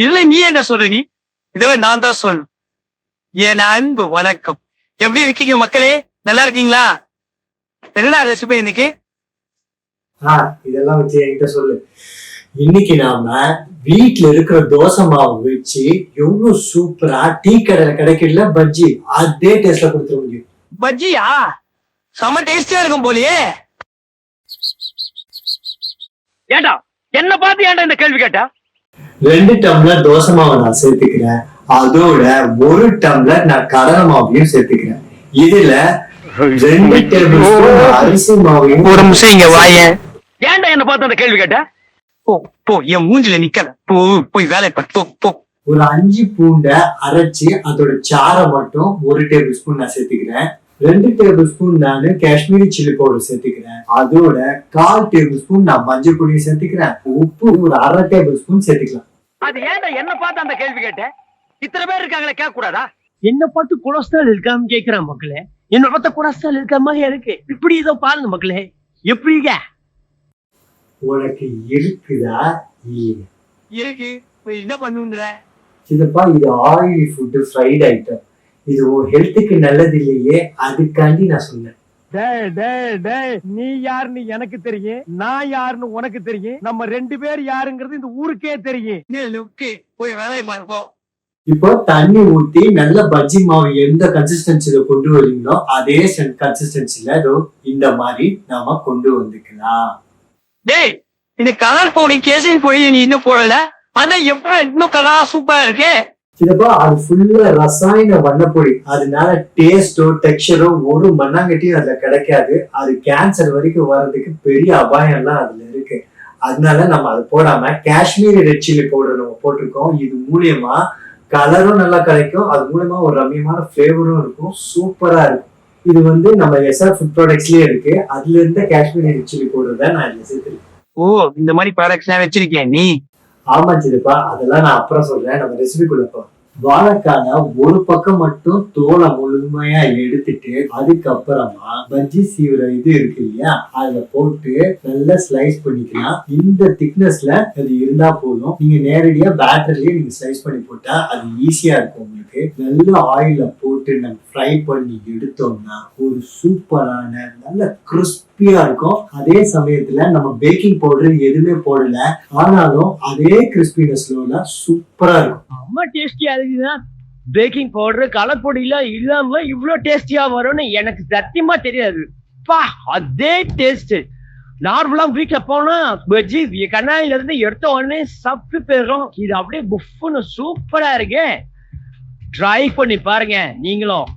இதுல நீ என்ன சொல்ற? நீ இதுவே நான் தான் சொல்லணும். என் அன்பு வணக்கம். எப்படி இருக்கீங்க மக்களே? நல்லா இருக்கீங்களா? என்னடா ரெசிபி இன்னைக்கு? இதெல்லாம் வச்சு என்கிட்ட சொல்லு. இன்னைக்கு நாம வீட்டுல இருக்கிற தோசை மாவு வச்சு எவ்வளவு சூப்பரா டீ கடையில கிடைக்கல பஜ்ஜி அதே டேஸ்ட்ல கொடுத்துட முடியும். பஜ்ஜியா? செம டேஸ்டியா இருக்கும் போலியே. ஏண்டா என்ன பார்த்து ஏன்டா இந்த கேள்வி கேட்டா? 2 டம்ளர் தோசை மாவை நான் சேர்த்துக்கிறேன். அதோட 1 டம்ளர் நான் கடலை மாவையும் சேர்த்துக்கிறேன். இதுல 2 டேபிள் ஸ்பூன் அரிசி மாவையும். ஒரு நிமிஷம் இங்க வாய. ஏன்டா என்ன பார்த்து அந்த கேள்வி கேட்டா? போ போ, என் மூஞ்சில நிக்கல. போ போய் வேலை போ போ. ஒரு 5 பூண்டை அரைச்சி அதோட சாரை மட்டும் 1 டேபிள் ஸ்பூன் நான் சேர்த்துக்கிறேன். 2 டேபிள் ஸ்பூன் நான் காஷ்மீரி சில்லி பவுடர் சேர்த்துக்கிறேன். அதோட 1/4 டேபிள் ஸ்பூன் நான் மஞ்சள் பொடியை சேர்த்துக்கிறேன். உப்பு ஒரு 1/2 டேபிள் ஸ்பூன் சேர்த்துக்கலாம். அது ஏன்டா என்ன பார்த்து அந்த கேள்வி கேட்ட? இத்தனை பேர் இருக்காங்களே, கேட்க கூடாதா? என்ன பார்த்து கொலஸ்ட்ரால் இருக்காம கேக்குறான் மக்களே. என்ன பார்த்த கொலஸ்ட்ரால் இருக்க மாதிரி இருக்கு. இப்படி இதோ பாருங்க மக்களே, எப்படிங்க உனக்கு இருக்குதா? இருக்கு. என்ன பண்ணுன்ற? சிதப்பா, இது ஆயிலி ஃபுட், ஃப்ரைட் ஐட்டம். இது உன் ஹெல்த்துக்கு நல்லது இல்லையே, அதுக்காண்டி நான் சொன்னேன். நீ யாருன்னு எனக்கு தெரியும், நான் யாருன்னு உனக்கு தெரியும். நம்ம 2 பேர் யாருங்கிறது இந்த ஊருக்கே தெரியும். போய் வேலை பார்ப்போம். இப்போ தண்ணி ஊத்தி நல்ல பஜ்ஜி மாவு எந்த கன்சிஸ்டன்சில கொண்டு வரீங்களோ அதே கன்சிஸ்டன்சில இந்த மாதிரி நாம கொண்டு வந்துக்கலாம். டேய், இந்த கலர் போனி கேசிங் போய் நீ இன்னும் போடல. ஆனா எப்ப இன்னும் கலர் சூப்பரா இருக்கு. சிதப்பா, அது ஃபுல்லா ரசாயன வண்ணப்பொடி. அதனால டேஸ்டோ டெக்ஸ்சரோ ஒரு மண்ணாங்கட்டியும் அதுல கிடைக்காது. அது கேன்சர் வரைக்கும் வர்றதுக்கு பெரிய அபாயம் எல்லாம் அதுல இருக்கு. அதனால நம்ம அது போடாம காஷ்மீரி ரெட் சில்லி பவுடர் நம்ம போட்டிருக்கோம். இது மூலியமா கலரும் நல்லா கிடைக்கும். அது மூலமா ஒரு ரம்யமான ஃபிளேவரும் இருக்கும். சூப்பரா இருக்கும். இது நம்ம எஸ்ஆர் ஃபுட் ப்ராடக்ட்ஸ்லயே இருக்கு. அதுல இருந்த காஷ்மீரி ரெட் சில்லி பவுடர் தான் நான் இதுல சேர்த்திருக்கேன். ஓ, இந்த மாதிரி ப்ராடக்ட்ஸ் எல்லாம் வச்சிருக்கேன் நீ? ஆமா சிதப்பா, அதெல்லாம் நான் அப்புறம் சொல்றேன். நம்ம ரெசிபிக்குள்ள போ. வாழைக்கான ஒரு பக்கம் மட்டும் தோலை முழுமையா எடுத்துட்டு அதுக்கப்புறமா பஜ்ஜி சீவுற இது இருக்கு இல்லையா, அதுல போட்டு நல்லா ஸ்லைஸ் பண்ணிக்கலாம். இந்த திக்னஸ்ல அது இருந்தா போதும். நீங்க நேரடியா பேட்டர்லயே நீங்க ஸ்லைஸ் பண்ணி போட்டா அது ஈஸியா இருக்கும். உங்களுக்கு நல்ல ஆயில போட்டு நம்ம ஃப்ரை பண்ணி எடுத்தோம்னா ஒரு சூப்பரான நல்ல கிறிஸ்பியா இருக்கும். அதே சமயத்துல நம்ம பேக்கிங் பவுடர் எதுவுமே போடல, ஆனாலும் அதே கிறிஸ்பினஸ்ல சூப்பரா இருக்கும். ரொம்ப டேஸ்டியா இருக்குதுன்னா பேக்கிங் பவுடர் கலர் பொடியெல்லாம் இல்லாம இவ்வளவு டேஸ்டியா வரும்னு எனக்கு சத்தியமா தெரியாது. பா, அதே டேஸ்ட். நார்மலா வீட்டுல போனா பஜ்ஜி கண்ணாடியில இருந்து எடுத்த உடனே சாப்பிட்டு போயிடும். இது அப்படியே புஃப்னு சூப்பரா இருக்கு. ட்ரை பண்ணி பாருங்க நீங்களும்.